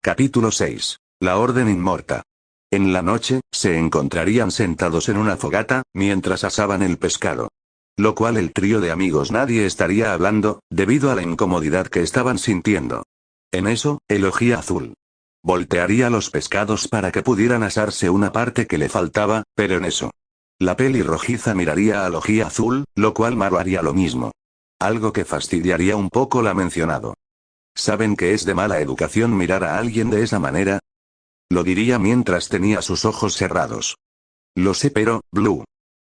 Capítulo 6. La Orden Inmorta. En la noche, se encontrarían sentados en una fogata, mientras asaban el pescado. Lo cual el trío de amigos nadie estaría hablando, debido a la incomodidad que estaban sintiendo. En eso, el Ojía Azul voltearía los pescados para que pudieran asarse una parte que le faltaba, pero en eso, la pelirrojiza miraría al Ojía Azul, lo cual Maru haría lo mismo. Algo que fastidiaría un poco la mencionado. ¿Saben que es de mala educación mirar a alguien de esa manera? Lo diría mientras tenía sus ojos cerrados. Lo sé, pero, Blue,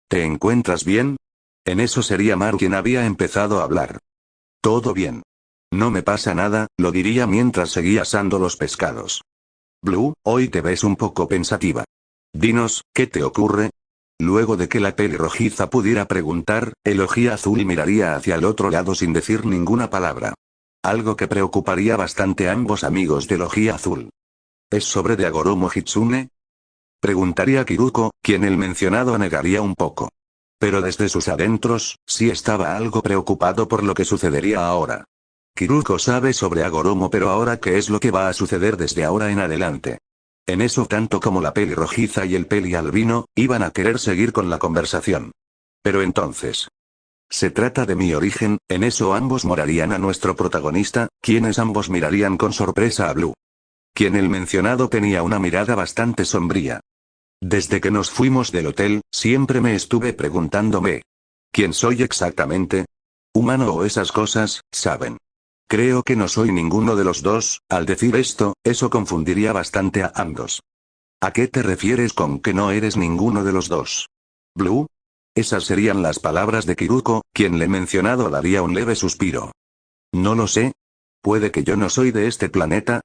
¿te encuentras bien? En eso sería Maru quien había empezado a hablar. Todo bien. No me pasa nada, lo diría mientras seguía asando los pescados. Blue, hoy te ves un poco pensativa. Dinos, ¿qué te ocurre? Luego de que la pelirrojiza pudiera preguntar, el Ojía Azul miraría hacia el otro lado sin decir ninguna palabra. Algo que preocuparía bastante a ambos amigos del Ojía Azul. ¿Es sobre de Hagoromo Hitsune? Preguntaría Kiruko, quien el mencionado negaría un poco. Pero desde sus adentros, sí estaba algo preocupado por lo que sucedería ahora. Kiruko sabe sobre Hagoromo, pero ahora ¿qué es lo que va a suceder desde ahora en adelante? En eso tanto como la pelirrojiza y el pelialbino, iban a querer seguir con la conversación. Pero entonces, se trata de mi origen, en eso ambos morarían a nuestro protagonista, quienes ambos mirarían con sorpresa a Blue. Quien el mencionado tenía una mirada bastante sombría. Desde que nos fuimos del hotel, siempre me estuve preguntándome, ¿quién soy exactamente? ¿Humano o esas cosas, saben? Creo que no soy ninguno de los dos. Al decir esto, eso confundiría bastante a ambos. ¿A qué te refieres con que no eres ninguno de los dos? Blue. Esas serían las palabras de Kiruko, quien le mencionado daría un leve suspiro. No lo sé. ¿Puede que yo no soy de este planeta?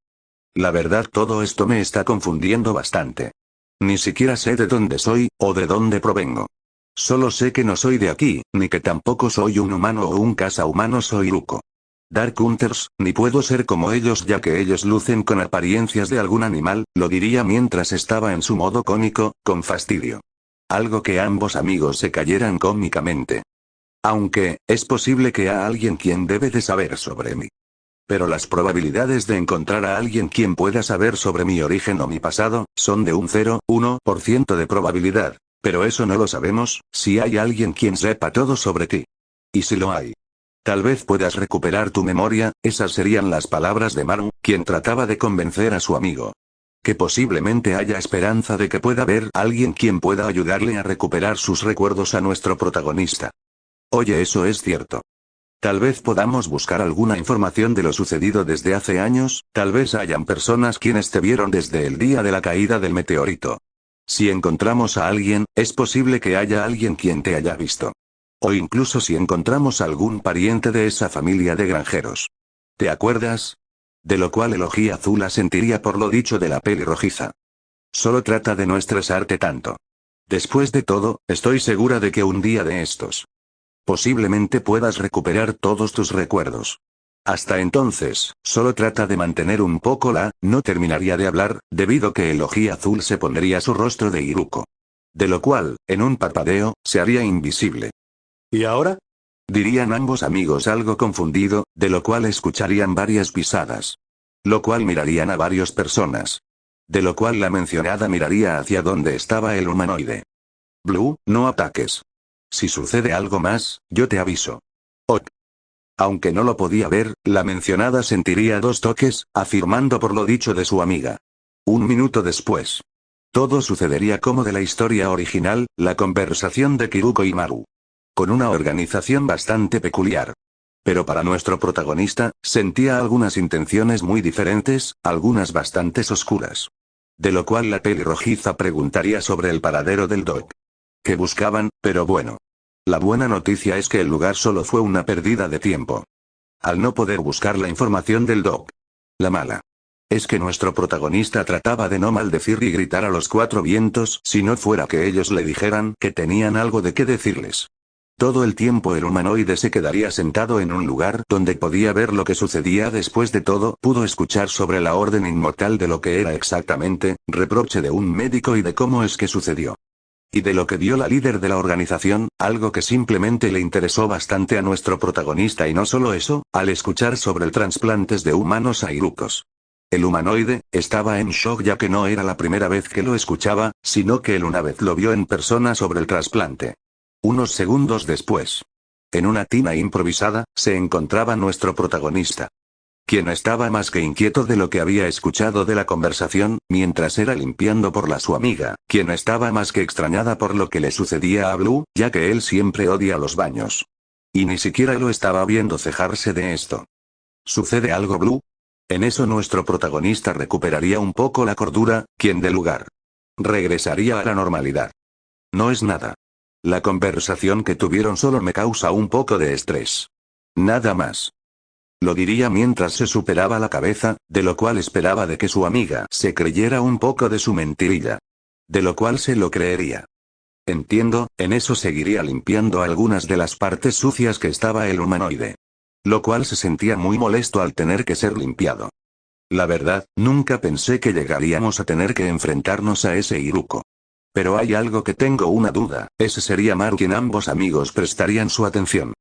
La verdad, todo esto me está confundiendo bastante. Ni siquiera sé de dónde soy, o de dónde provengo. Solo sé que no soy de aquí, ni que tampoco soy un humano o un cazahumano, soy Ruko. Dark Hunters, ni puedo ser como ellos ya que ellos lucen con apariencias de algún animal, lo diría mientras estaba en su modo cómico, con fastidio. Algo que ambos amigos se cayeran cómicamente. Aunque, es posible que haya alguien quien debe de saber sobre mí. Pero las probabilidades de encontrar a alguien quien pueda saber sobre mi origen o mi pasado, son de un 0,1% de probabilidad. Pero eso no lo sabemos, si hay alguien quien sepa todo sobre ti. Y si lo hay, tal vez puedas recuperar tu memoria. Esas serían las palabras de Maru, quien trataba de convencer a su amigo. Que posiblemente haya esperanza de que pueda haber alguien quien pueda ayudarle a recuperar sus recuerdos a nuestro protagonista. Oye, eso es cierto. Tal vez podamos buscar alguna información de lo sucedido desde hace años, tal vez hayan personas quienes te vieron desde el día de la caída del meteorito. Si encontramos a alguien, es posible que haya alguien quien te haya visto. O incluso si encontramos algún pariente de esa familia de granjeros. ¿Te acuerdas? De lo cual el Ojía Azul asentiría por lo dicho de la pelirrojiza. Solo trata de no estresarte tanto. Después de todo, estoy segura de que un día de estos, posiblemente puedas recuperar todos tus recuerdos. Hasta entonces, solo trata de mantener un poco no terminaría de hablar, debido que el Ojía Azul se pondría su rostro de Iruko. De lo cual, en un parpadeo, se haría invisible. ¿Y ahora? Dirían ambos amigos algo confundido, de lo cual escucharían varias pisadas. Lo cual mirarían a varias personas. De lo cual la mencionada miraría hacia donde estaba el humanoide. Blue, no ataques. Si sucede algo más, yo te aviso. Ok. Aunque no lo podía ver, la mencionada sentiría dos toques, afirmando por lo dicho de su amiga. Un minuto después, todo sucedería como de la historia original, la conversación de Kiruko y Maru. Con una organización bastante peculiar. Pero para nuestro protagonista, sentía algunas intenciones muy diferentes, algunas bastante oscuras. De lo cual la pelirrojiza preguntaría sobre el paradero del Doc. Que buscaban, pero bueno. La buena noticia es que el lugar solo fue una pérdida de tiempo. Al no poder buscar la información del Doc. La mala es que nuestro protagonista trataba de no maldecir y gritar a los cuatro vientos si no fuera que ellos le dijeran que tenían algo de qué decirles. Todo el tiempo el humanoide se quedaría sentado en un lugar donde podía ver lo que sucedía. Después de todo, pudo escuchar sobre la orden inmortal, de lo que era exactamente, reproche de un médico y de cómo es que sucedió. Y de lo que dio la líder de la organización, algo que simplemente le interesó bastante a nuestro protagonista. Y no solo eso, al escuchar sobre el trasplantes de humanos a Irukos. El humanoide estaba en shock ya que no era la primera vez que lo escuchaba, sino que él una vez lo vio en persona sobre el trasplante. Unos segundos después, en una tina improvisada, se encontraba nuestro protagonista, quien estaba más que inquieto de lo que había escuchado de la conversación, mientras era limpiando por su amiga, quien estaba más que extrañada por lo que le sucedía a Blue, ya que él siempre odia los baños. Y ni siquiera lo estaba viendo cejarse de esto. ¿Sucede algo, Blue? En eso nuestro protagonista recuperaría un poco la cordura, quien de lugar regresaría a la normalidad. No es nada. La conversación que tuvieron solo me causa un poco de estrés. Nada más. Lo diría mientras se superaba la cabeza, de lo cual esperaba de que su amiga se creyera un poco de su mentirilla. De lo cual se lo creería. Entiendo, en eso seguiría limpiando algunas de las partes sucias que estaba el humanoide. Lo cual se sentía muy molesto al tener que ser limpiado. La verdad, nunca pensé que llegaríamos a tener que enfrentarnos a ese Iruko. Pero hay algo que tengo una duda, ese sería Maru quien ambos amigos prestarían su atención.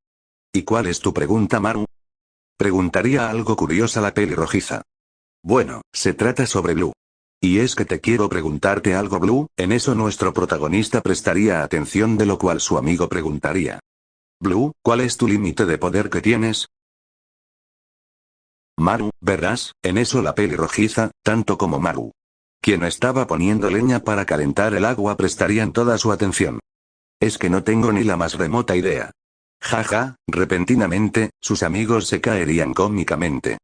¿Y cuál es tu pregunta, Maru? Preguntaría algo curiosa la pelirrojiza. Bueno, se trata sobre Blue. Y es que te quiero preguntarte algo, Blue. En eso nuestro protagonista prestaría atención, de lo cual su amigo preguntaría. Blue, ¿cuál es tu límite de poder que tienes? Maru, verás, en eso la pelirrojiza, tanto como Maru, quien estaba poniendo leña para calentar el agua, prestarían toda su atención. Es que no tengo ni la más remota idea. Jaja, repentinamente, sus amigos se caerían cómicamente.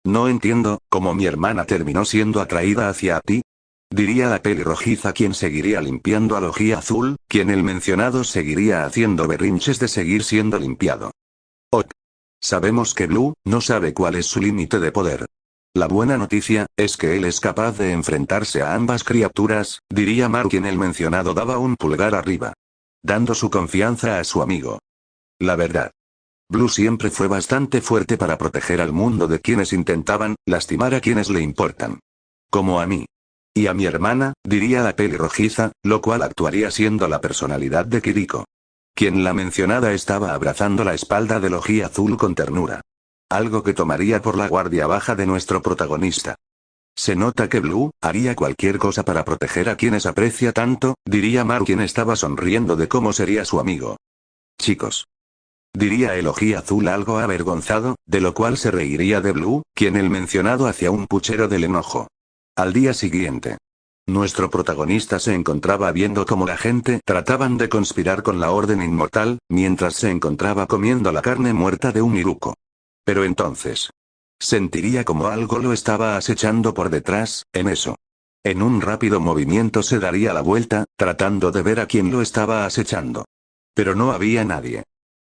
No entiendo, ¿cómo mi hermana terminó siendo atraída hacia ti? Diría la pelirrojiza, quien seguiría limpiando a Lojía Azul, quien el mencionado seguiría haciendo berrinches de seguir siendo limpiado. Ok. Sabemos que Blue no sabe cuál es su límite de poder. La buena noticia es que él es capaz de enfrentarse a ambas criaturas, diría Maru, quien el mencionado daba un pulgar arriba, dando su confianza a su amigo. La verdad. Blue siempre fue bastante fuerte para proteger al mundo de quienes intentaban lastimar a quienes le importan. Como a mí. Y a mi hermana, diría la pelirrojiza, lo cual actuaría siendo la personalidad de Kiriko, quien la mencionada estaba abrazando la espalda de Lojía Azul con ternura. Algo que tomaría por la guardia baja de nuestro protagonista. Se nota que Blue haría cualquier cosa para proteger a quienes aprecia tanto, diría Maru, quien estaba sonriendo de cómo sería su amigo. Chicos. Diría el Lojía Azul algo avergonzado, de lo cual se reiría de Blue, quien el mencionado hacía un puchero del enojo. Al día siguiente, nuestro protagonista se encontraba viendo cómo la gente trataban de conspirar con la Orden Inmortal, mientras se encontraba comiendo la carne muerta de un Iruko. Pero entonces, sentiría como algo lo estaba acechando por detrás, en eso. En un rápido movimiento se daría la vuelta, tratando de ver a quién lo estaba acechando. Pero no había nadie.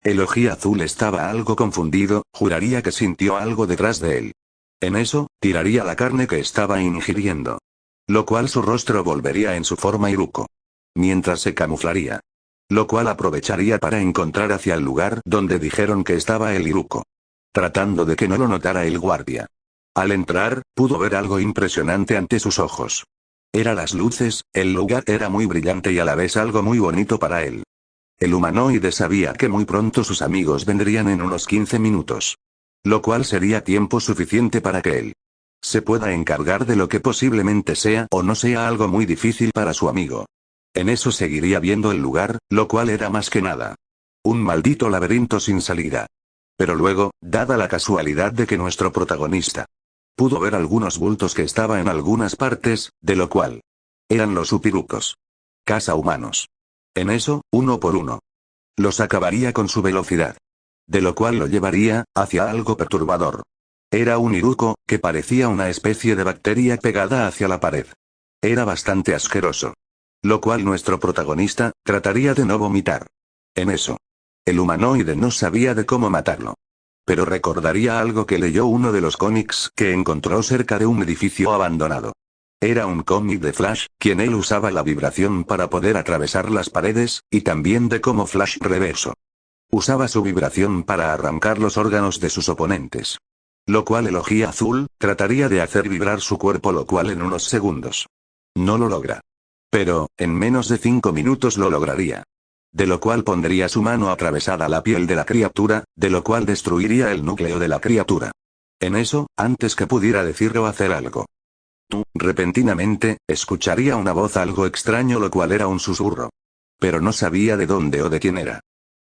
El Lojía Azul estaba algo confundido, juraría que sintió algo detrás de él. En eso, tiraría la carne que estaba ingiriendo. Lo cual su rostro volvería en su forma Iruko. Mientras se camuflaría. Lo cual aprovecharía para encontrar hacia el lugar donde dijeron que estaba el Iruko. Tratando de que no lo notara el guardia. Al entrar, pudo ver algo impresionante ante sus ojos. Era las luces, el lugar era muy brillante y a la vez algo muy bonito para él. El humanoide sabía que muy pronto sus amigos vendrían en unos 15 minutos. Lo cual sería tiempo suficiente para que él se pueda encargar de lo que posiblemente sea o no sea algo muy difícil para su amigo. En eso seguiría viendo el lugar, lo cual era más que nada un maldito laberinto sin salida. Pero luego, dada la casualidad de que nuestro protagonista pudo ver algunos bultos que estaban en algunas partes, de lo cual eran los upirucos. Caza humanos. En eso, uno por uno, los acabaría con su velocidad. De lo cual lo llevaría hacia algo perturbador. Era un Iruko, que parecía una especie de bacteria pegada hacia la pared. Era bastante asqueroso. Lo cual nuestro protagonista trataría de no vomitar. En eso, el humanoide no sabía de cómo matarlo. Pero recordaría algo que leyó uno de los cómics que encontró cerca de un edificio abandonado. Era un cómic de Flash, quien él usaba la vibración para poder atravesar las paredes, y también de cómo Flash reverso usaba su vibración para arrancar los órganos de sus oponentes. Lo cual el Lojía Azul trataría de hacer vibrar su cuerpo, lo cual en unos segundos no lo logra. Pero, en menos de 5 minutos lo lograría. De lo cual pondría su mano atravesada la piel de la criatura, de lo cual destruiría el núcleo de la criatura. En eso, antes que pudiera decir o hacer algo, repentinamente, escucharía una voz algo extraño, lo cual era un susurro. Pero no sabía de dónde o de quién era.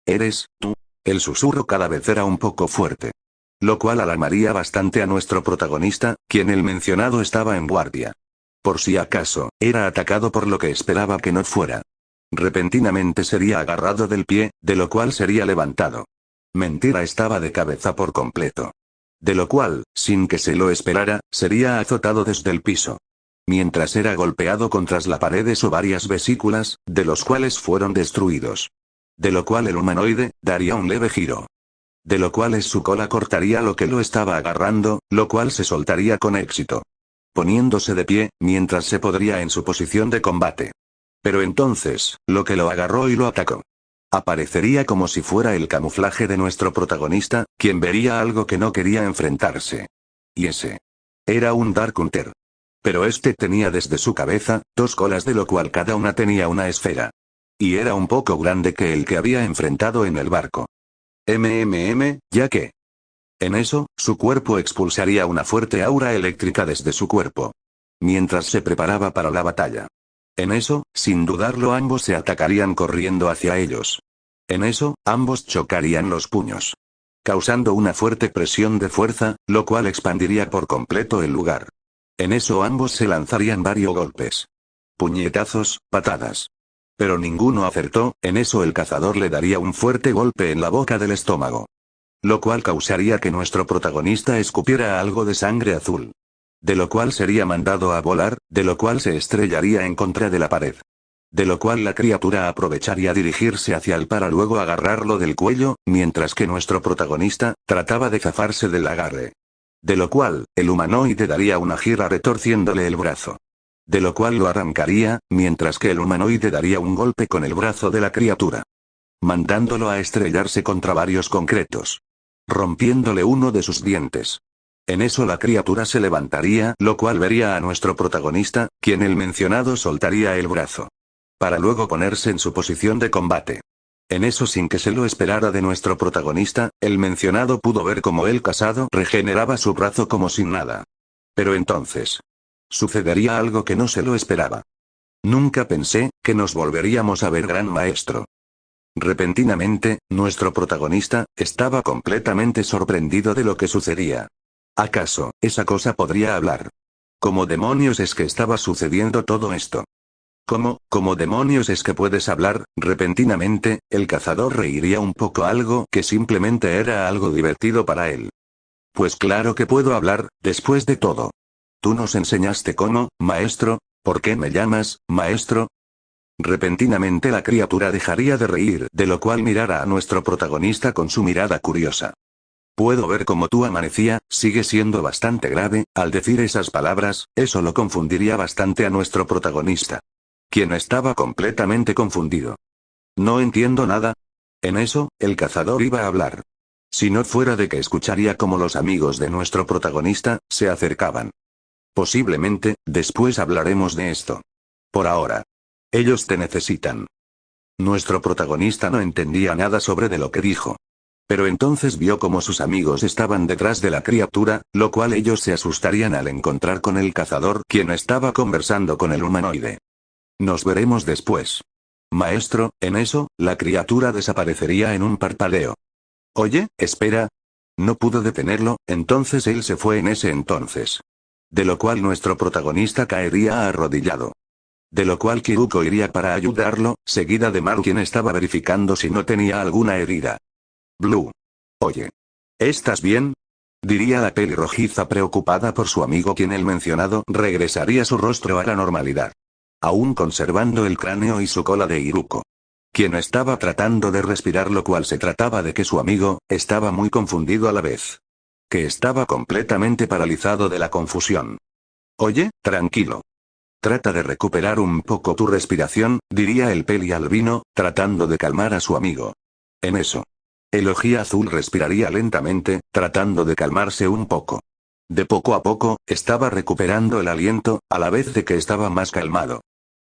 ¿Eres tú? El susurro cada vez era un poco fuerte. Lo cual alarmaría bastante a nuestro protagonista, quien el mencionado estaba en guardia. Por si acaso, era atacado por lo que esperaba que no fuera. Repentinamente sería agarrado del pie, de lo cual sería levantado. Mentira, estaba de cabeza por completo. De lo cual, sin que se lo esperara, sería azotado desde el piso. Mientras era golpeado contra la paredes o varias vesículas, de los cuales fueron destruidos. De lo cual el humanoide, daría un leve giro. De lo cual su cola cortaría lo que lo estaba agarrando, lo cual se soltaría con éxito. Poniéndose de pie, mientras se podría en su posición de combate. Pero entonces, lo que lo agarró y lo atacó. Aparecería como si fuera el camuflaje de nuestro protagonista, quien vería algo que no quería enfrentarse. Y ese era un Dark Hunter. Pero este tenía desde su cabeza, 2 colas, de lo cual cada una tenía una esfera. Y era un poco grande que el que había enfrentado en el barco. Ya que. En eso, su cuerpo expulsaría una fuerte aura eléctrica desde su cuerpo. Mientras se preparaba para la batalla. En eso, sin dudarlo, ambos se atacarían corriendo hacia ellos. En eso, ambos chocarían los puños. Causando una fuerte presión de fuerza, lo cual expandiría por completo el lugar. En eso ambos se lanzarían varios golpes. Puñetazos, patadas. Pero ninguno acertó, en eso el cazador le daría un fuerte golpe en la boca del estómago. Lo cual causaría que nuestro protagonista escupiera algo de sangre azul. De lo cual sería mandado a volar, de lo cual se estrellaría en contra de la pared. De lo cual la criatura aprovecharía dirigirse hacia él para luego agarrarlo del cuello, mientras que nuestro protagonista trataba de zafarse del agarre. De lo cual, el humanoide daría una gira retorciéndole el brazo. De lo cual lo arrancaría, mientras que el humanoide daría un golpe con el brazo de la criatura. Mandándolo a estrellarse contra varios concretos. Rompiéndole uno de sus dientes. En eso la criatura se levantaría, lo cual vería a nuestro protagonista, quien el mencionado soltaría el brazo. Para luego ponerse en su posición de combate. En eso, sin que se lo esperara de nuestro protagonista, el mencionado pudo ver cómo el casado regeneraba su brazo como sin nada. Pero entonces, sucedería algo que no se lo esperaba. Nunca pensé que nos volveríamos a ver, gran maestro. Repentinamente, nuestro protagonista estaba completamente sorprendido de lo que sucedía. ¿Acaso esa cosa podría hablar? ¿Cómo demonios es que estaba sucediendo todo esto? ¿Cómo demonios es que puedes hablar? Repentinamente, el cazador reiría un poco, algo que simplemente era algo divertido para él. Pues claro que puedo hablar, después de todo. Tú nos enseñaste cómo, maestro. ¿Por qué me llamas, maestro? Repentinamente la criatura dejaría de reír, de lo cual mirara a nuestro protagonista con su mirada curiosa. Puedo ver cómo tú amanecía, sigue siendo bastante grave, al decir esas palabras, eso lo confundiría bastante a nuestro protagonista. Quien estaba completamente confundido. No entiendo nada. En eso, el cazador iba a hablar. Si no fuera de que escucharía cómo los amigos de nuestro protagonista se acercaban. Posiblemente, después hablaremos de esto. Por ahora. Ellos te necesitan. Nuestro protagonista no entendía nada sobre de lo que dijo. Pero entonces vio cómo sus amigos estaban detrás de la criatura, lo cual ellos se asustarían al encontrar con el cazador, quien estaba conversando con el humanoide. Nos veremos después. Maestro, en eso, la criatura desaparecería en un parpadeo. Oye, espera. No pudo detenerlo, entonces él se fue en ese entonces. De lo cual nuestro protagonista caería arrodillado. De lo cual Kiruko iría para ayudarlo, seguida de Maru, quien estaba verificando si no tenía alguna herida. Blue. Oye. ¿Estás bien? Diría la pelirrojiza preocupada por su amigo, quien el mencionado regresaría su rostro a la normalidad. Aún conservando el cráneo y su cola de Iruko. Quien estaba tratando de respirar, lo cual se trataba de que su amigo estaba muy confundido a la vez. Que estaba completamente paralizado de la confusión. Oye, tranquilo. Trata de recuperar un poco tu respiración, diría el peli albino, tratando de calmar a su amigo. En eso. El ojí azul respiraría lentamente, tratando de calmarse un poco. De poco a poco, estaba recuperando el aliento, a la vez de que estaba más calmado.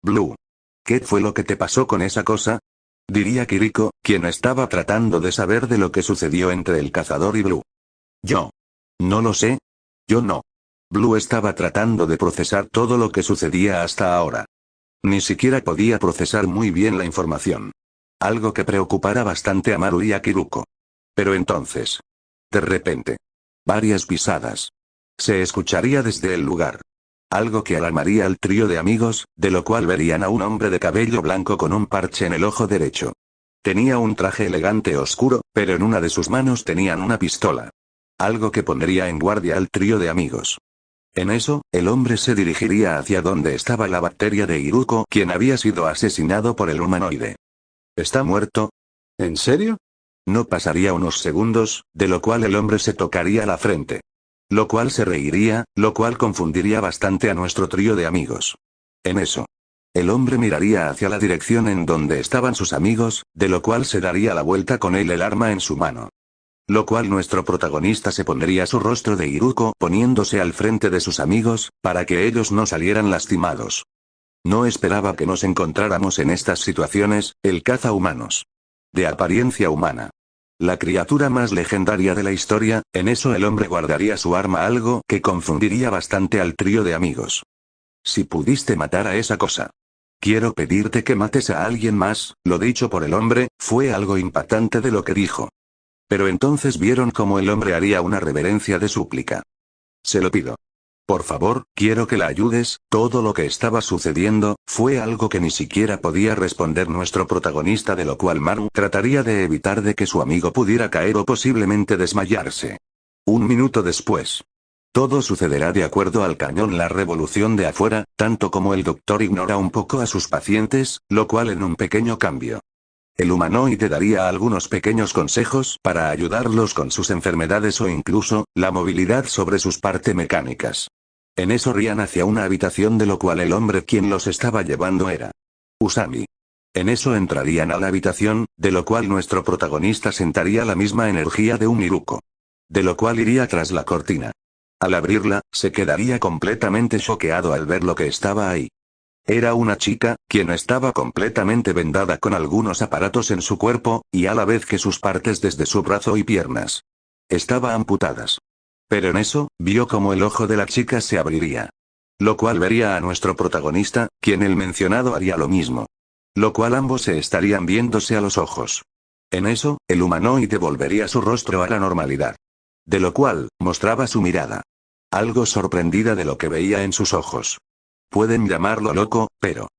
Blue. ¿Qué fue lo que te pasó con esa cosa? Diría Kiriko, quien estaba tratando de saber de lo que sucedió entre el cazador y Blue. Yo. No lo sé. Yo no. Blue estaba tratando de procesar todo lo que sucedía hasta ahora. Ni siquiera podía procesar muy bien la información. Algo que preocupara bastante a Maru y a Kiruko. Pero entonces. De repente. Varias pisadas. Se escucharía desde el lugar. Algo que alarmaría al trío de amigos, de lo cual verían a un hombre de cabello blanco con un parche en el ojo derecho. Tenía un traje elegante oscuro, pero en una de sus manos tenían una pistola. Algo que pondría en guardia al trío de amigos. En eso, el hombre se dirigiría hacia donde estaba la bacteria de Iruko, quien había sido asesinado por el humanoide. ¿Está muerto? ¿En serio? No pasaría unos segundos, de lo cual el hombre se tocaría la frente. Lo cual se reiría, lo cual confundiría bastante a nuestro trío de amigos. En eso. El hombre miraría hacia la dirección en donde estaban sus amigos, de lo cual se daría la vuelta con él el arma en su mano. Lo cual nuestro protagonista se pondría su rostro de Iruko poniéndose al frente de sus amigos, para que ellos no salieran lastimados. No esperaba que nos encontráramos en estas situaciones, el caza humanos. De apariencia humana. La criatura más legendaria de la historia, en eso el hombre guardaría su arma, algo que confundiría bastante al trío de amigos. Si pudiste matar a esa cosa. Quiero pedirte que mates a alguien más, lo dicho por el hombre, fue algo impactante de lo que dijo. Pero entonces vieron cómo el hombre haría una reverencia de súplica. Se lo pido. Por favor, quiero que la ayudes. Todo lo que estaba sucediendo, fue algo que ni siquiera podía responder nuestro protagonista, de lo cual Maru trataría de evitar de que su amigo pudiera caer o posiblemente desmayarse. Un minuto después. Todo sucederá de acuerdo al cañón. La revolución de afuera, tanto como el doctor ignora un poco a sus pacientes, lo cual en un pequeño cambio. El humanoide daría algunos pequeños consejos para ayudarlos con sus enfermedades o incluso, la movilidad sobre sus partes mecánicas. En eso rían hacia una habitación, de lo cual el hombre quien los estaba llevando era Usami. En eso entrarían a la habitación, de lo cual nuestro protagonista sentaría la misma energía de un Iruko. De lo cual iría tras la cortina. Al abrirla, se quedaría completamente choqueado al ver lo que estaba ahí. Era una chica, quien estaba completamente vendada con algunos aparatos en su cuerpo, y a la vez que sus partes desde su brazo y piernas estaban amputadas. Pero en eso, vio como el ojo de la chica se abriría. Lo cual vería a nuestro protagonista, quien el mencionado haría lo mismo. Lo cual ambos se estarían viéndose a los ojos. En eso, el humanoide volvería su rostro a la normalidad. De lo cual, mostraba su mirada. Algo sorprendida de lo que veía en sus ojos. Pueden llamarlo loco, pero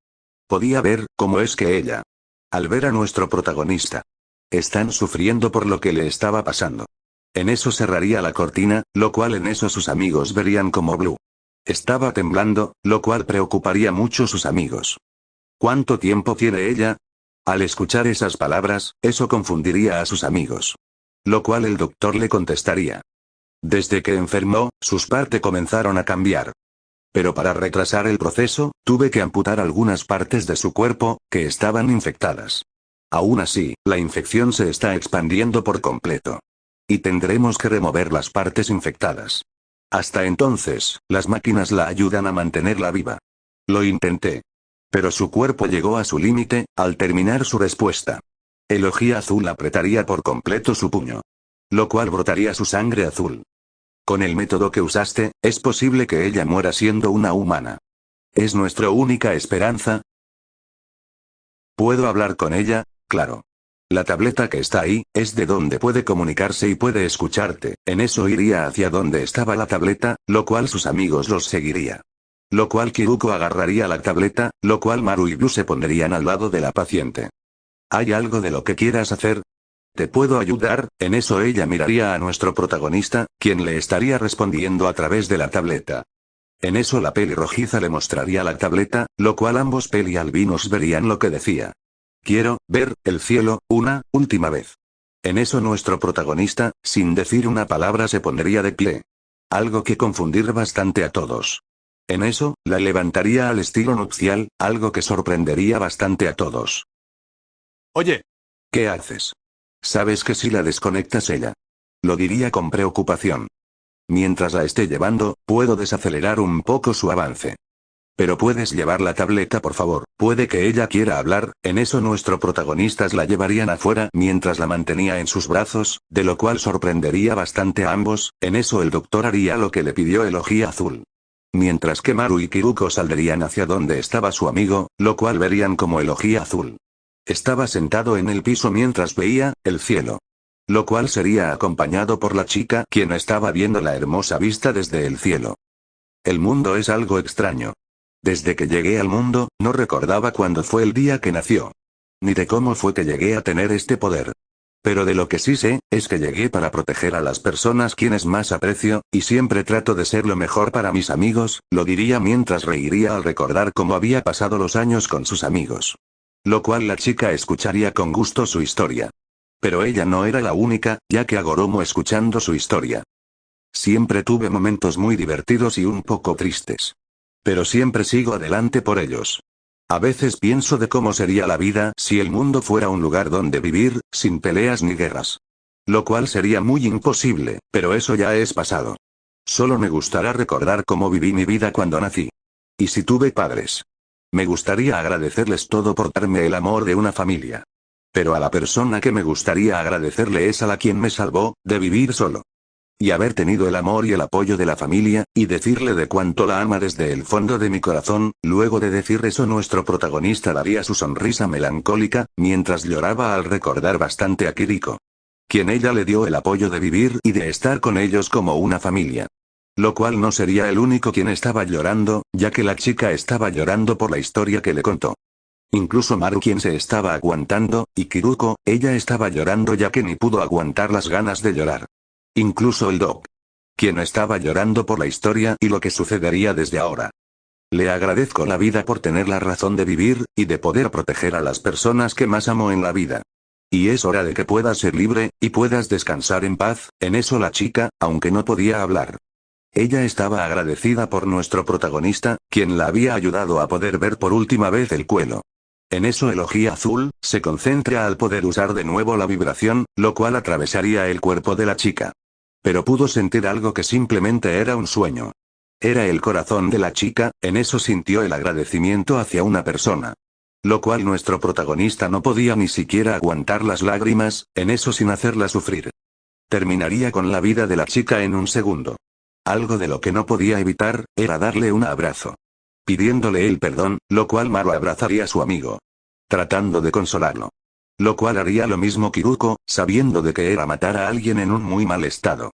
podía ver cómo es que ella, al ver a nuestro protagonista, están sufriendo por lo que le estaba pasando. En eso cerraría la cortina, lo cual en eso sus amigos verían como Blue estaba temblando, lo cual preocuparía mucho a sus amigos. ¿Cuánto tiempo tiene ella? Al escuchar esas palabras, eso confundiría a sus amigos. Lo cual el doctor le contestaría. Desde que enfermó, sus partes comenzaron a cambiar. Pero para retrasar el proceso, tuve que amputar algunas partes de su cuerpo, que estaban infectadas. Aún así, la infección se está expandiendo por completo. Y tendremos que remover las partes infectadas. Hasta entonces, las máquinas la ayudan a mantenerla viva. Lo intenté. Pero su cuerpo llegó a su límite, al terminar su respuesta. El ojí azul apretaría por completo su puño. Lo cual brotaría su sangre azul. Con el método que usaste, es posible que ella muera siendo una humana. ¿Es nuestra única esperanza? ¿Puedo hablar con ella? Claro. La tableta que está ahí, es de donde puede comunicarse y puede escucharte. En eso iría hacia donde estaba la tableta, lo cual sus amigos los seguiría. Lo cual Kiruko agarraría la tableta, lo cual Maru y Blue se pondrían al lado de la paciente. ¿Hay algo de lo que quieras hacer? ¿Te puedo ayudar? En eso ella miraría a nuestro protagonista, quien le estaría respondiendo a través de la tableta. En eso la pelirrojiza le mostraría la tableta, lo cual ambos pelialbinos verían lo que decía. Quiero ver el cielo una última vez. En eso nuestro protagonista, sin decir una palabra, se pondría de pie. Algo que confundir bastante a todos. En eso, la levantaría al estilo nupcial, algo que sorprendería bastante a todos. Oye, ¿qué haces? Sabes que si la desconectas ella. Lo diría con preocupación. Mientras la esté llevando, puedo desacelerar un poco su avance. Pero puedes llevar la tableta por favor, puede que ella quiera hablar. En eso nuestros protagonistas la llevarían afuera mientras la mantenía en sus brazos, de lo cual sorprendería bastante a ambos. En eso el doctor haría lo que le pidió el Ojía Azul. Mientras que Maru y Kiruko saldrían hacia donde estaba su amigo, lo cual verían como el Ojía Azul estaba sentado en el piso mientras veía el cielo. Lo cual sería acompañado por la chica quien estaba viendo la hermosa vista desde el cielo. El mundo es algo extraño. Desde que llegué al mundo, no recordaba cuándo fue el día que nació. Ni de cómo fue que llegué a tener este poder. Pero de lo que sí sé, es que llegué para proteger a las personas quienes más aprecio, y siempre trato de ser lo mejor para mis amigos, lo diría mientras reiría al recordar cómo había pasado los años con sus amigos. Lo cual la chica escucharía con gusto su historia. Pero ella no era la única, ya que agoromo escuchando su historia. Siempre tuve momentos muy divertidos y un poco tristes. Pero siempre sigo adelante por ellos. A veces pienso de cómo sería la vida si el mundo fuera un lugar donde vivir, sin peleas ni guerras. Lo cual sería muy imposible, pero eso ya es pasado. Solo me gustará recordar cómo viví mi vida cuando nací. Y si tuve padres. Me gustaría agradecerles todo por darme el amor de una familia. Pero a la persona que me gustaría agradecerle es a la quien me salvó, de vivir solo. Y haber tenido el amor y el apoyo de la familia, y decirle de cuánto la ama desde el fondo de mi corazón. Luego de decir eso nuestro protagonista daría su sonrisa melancólica, mientras lloraba al recordar bastante a Kiriko. Quien ella le dio el apoyo de vivir y de estar con ellos como una familia. Lo cual no sería el único quien estaba llorando, ya que la chica estaba llorando por la historia que le contó. Incluso Maru quien se estaba aguantando, y Kiruko, ella estaba llorando ya que ni pudo aguantar las ganas de llorar. Incluso el Doc. Quien estaba llorando por la historia y lo que sucedería desde ahora. Le agradezco la vida por tener la razón de vivir, y de poder proteger a las personas que más amo en la vida. Y es hora de que puedas ser libre, y puedas descansar en paz. En eso la chica, aunque no podía hablar. Ella estaba agradecida por nuestro protagonista, quien la había ayudado a poder ver por última vez el cuelo. En eso el Ojía Azul se concentra al poder usar de nuevo la vibración, lo cual atravesaría el cuerpo de la chica. Pero pudo sentir algo que simplemente era un sueño. Era el corazón de la chica. En eso sintió el agradecimiento hacia una persona. Lo cual nuestro protagonista no podía ni siquiera aguantar las lágrimas, en eso sin hacerla sufrir. Terminaría con la vida de la chica en un segundo. Algo de lo que no podía evitar, era darle un abrazo. Pidiéndole el perdón, lo cual Maru abrazaría a su amigo. Tratando de consolarlo. Lo cual haría lo mismo Kiruko, sabiendo de que era matar a alguien en un muy mal estado.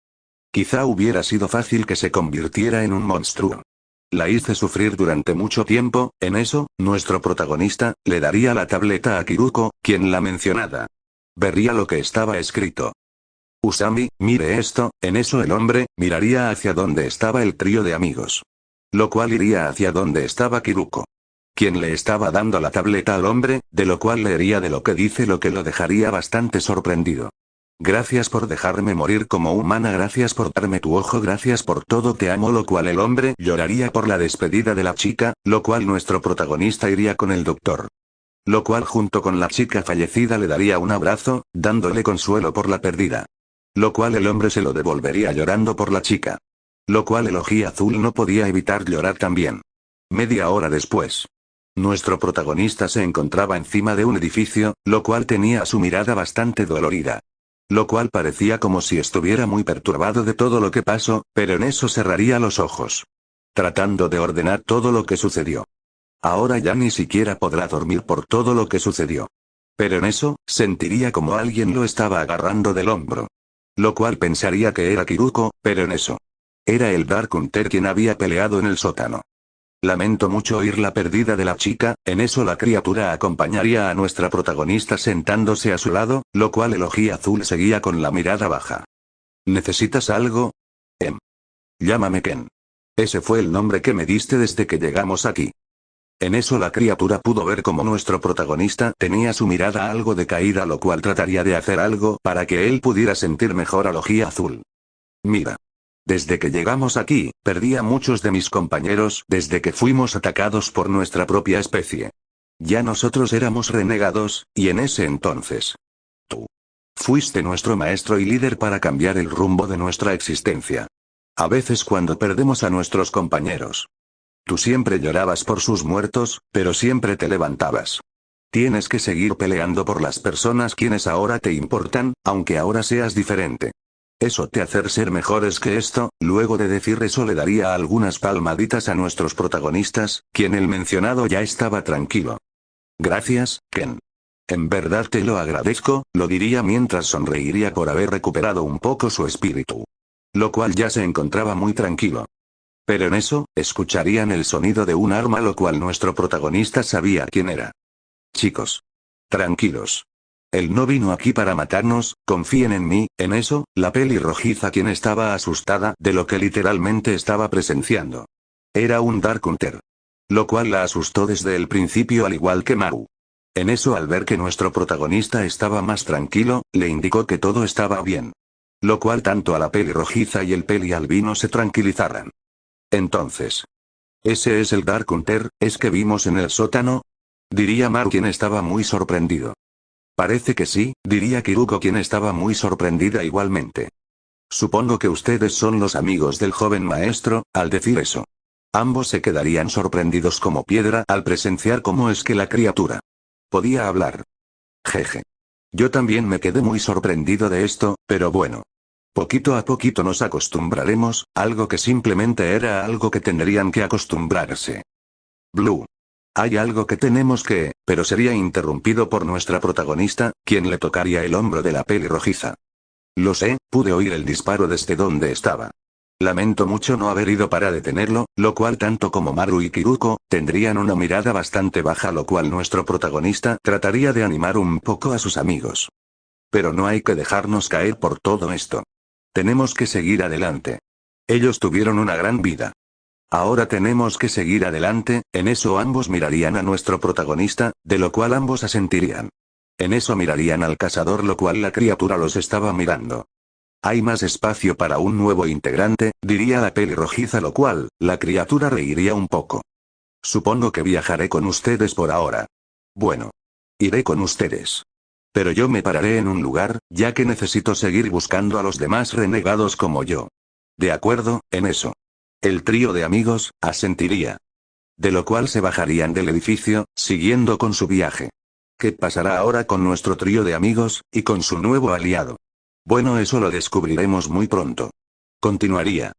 Quizá hubiera sido fácil que se convirtiera en un monstruo. La hice sufrir durante mucho tiempo. En eso, nuestro protagonista le daría la tableta a Kiruko, quien la mencionada. Vería lo que estaba escrito. Usami, mire esto. En eso el hombre miraría hacia donde estaba el trío de amigos. Lo cual iría hacia donde estaba Kiruko. Quien le estaba dando la tableta al hombre, de lo cual leería de lo que dice, lo que lo dejaría bastante sorprendido. Gracias por dejarme morir como humana, gracias por darme tu ojo, gracias por todo, te amo. Lo cual el hombre lloraría por la despedida de la chica, lo cual nuestro protagonista iría con el doctor. Lo cual junto con la chica fallecida le daría un abrazo, dándole consuelo por la pérdida. Lo cual el hombre se lo devolvería llorando por la chica. Lo cual el Ojía Azul no podía evitar llorar también. Media hora después. Nuestro protagonista se encontraba encima de un edificio, lo cual tenía su mirada bastante dolorida. Lo cual parecía como si estuviera muy perturbado de todo lo que pasó, pero en eso cerraría los ojos. Tratando de ordenar todo lo que sucedió. Ahora ya ni siquiera podrá dormir por todo lo que sucedió. Pero en eso, sentiría como alguien lo estaba agarrando del hombro. Lo cual pensaría que era Kiruko, pero en eso. Era el Dark Hunter quien había peleado en el sótano. Lamento mucho oír la pérdida de la chica. En eso la criatura acompañaría a nuestra protagonista sentándose a su lado, lo cual el Ojía Azul seguía con la mirada baja. ¿Necesitas algo? Llámame Ken. Ese fue el nombre que me diste desde que llegamos aquí. En eso la criatura pudo ver como nuestro protagonista tenía su mirada algo decaída, lo cual trataría de hacer algo para que él pudiera sentir mejor al Ojía Azul. Mira. Desde que llegamos aquí, perdí a muchos de mis compañeros desde que fuimos atacados por nuestra propia especie. Ya nosotros éramos renegados, y en ese entonces. Tú. Fuiste nuestro maestro y líder para cambiar el rumbo de nuestra existencia. A veces cuando perdemos a nuestros compañeros. Tú siempre llorabas por sus muertos, pero siempre te levantabas. Tienes que seguir peleando por las personas quienes ahora te importan, aunque ahora seas diferente. Eso te hace ser mejores que esto. Luego de decir eso le daría algunas palmaditas a nuestros protagonistas, quien el mencionado ya estaba tranquilo. Gracias, Ken. En verdad te lo agradezco, lo diría mientras sonreiría por haber recuperado un poco su espíritu. Lo cual ya se encontraba muy tranquilo. Pero en eso, escucharían el sonido de un arma, lo cual nuestro protagonista sabía quién era. Chicos. Tranquilos. Él no vino aquí para matarnos, confíen en mí. En eso, la pelirrojiza, quien estaba asustada de lo que literalmente estaba presenciando. Era un Dark Hunter. Lo cual la asustó desde el principio, al igual que Maru. En eso, al ver que nuestro protagonista estaba más tranquilo, le indicó que todo estaba bien. Lo cual tanto a la pelirrojiza y el pelialbino se tranquilizaran. Entonces. ¿Ese es el Dark Hunter, es que vimos en el sótano? Diría Maru, quien estaba muy sorprendido. Parece que sí, diría Kiruko, quien estaba muy sorprendida igualmente. Supongo que ustedes son los amigos del joven maestro. Al decir eso, ambos se quedarían sorprendidos como piedra al presenciar cómo es que la criatura podía hablar. Jeje. Yo también me quedé muy sorprendido de esto, pero bueno. Poquito a poquito nos acostumbraremos, algo que simplemente era algo que tendrían que acostumbrarse. Blue. Hay algo que tenemos que, pero sería interrumpido por nuestra protagonista, quien le tocaría el hombro de la pelirrojiza. Lo sé, pude oír el disparo desde donde estaba. Lamento mucho no haber ido para detenerlo, lo cual tanto como Maru y Kiruko, tendrían una mirada bastante baja, lo cual nuestro protagonista trataría de animar un poco a sus amigos. Pero no hay que dejarnos caer por todo esto. Tenemos que seguir adelante. Ellos tuvieron una gran vida. Ahora tenemos que seguir adelante. En eso ambos mirarían a nuestro protagonista, de lo cual ambos asentirían. En eso mirarían al cazador, lo cual la criatura los estaba mirando. Hay más espacio para un nuevo integrante, diría la pelirrojiza, lo cual, la criatura reiría un poco. Supongo que viajaré con ustedes por ahora. Bueno. Iré con ustedes. Pero yo me pararé en un lugar, ya que necesito seguir buscando a los demás renegados como yo. De acuerdo, en eso. El trío de amigos asentiría. De lo cual se bajarían del edificio, siguiendo con su viaje. ¿Qué pasará ahora con nuestro trío de amigos, y con su nuevo aliado? Bueno, eso lo descubriremos muy pronto. Continuaría.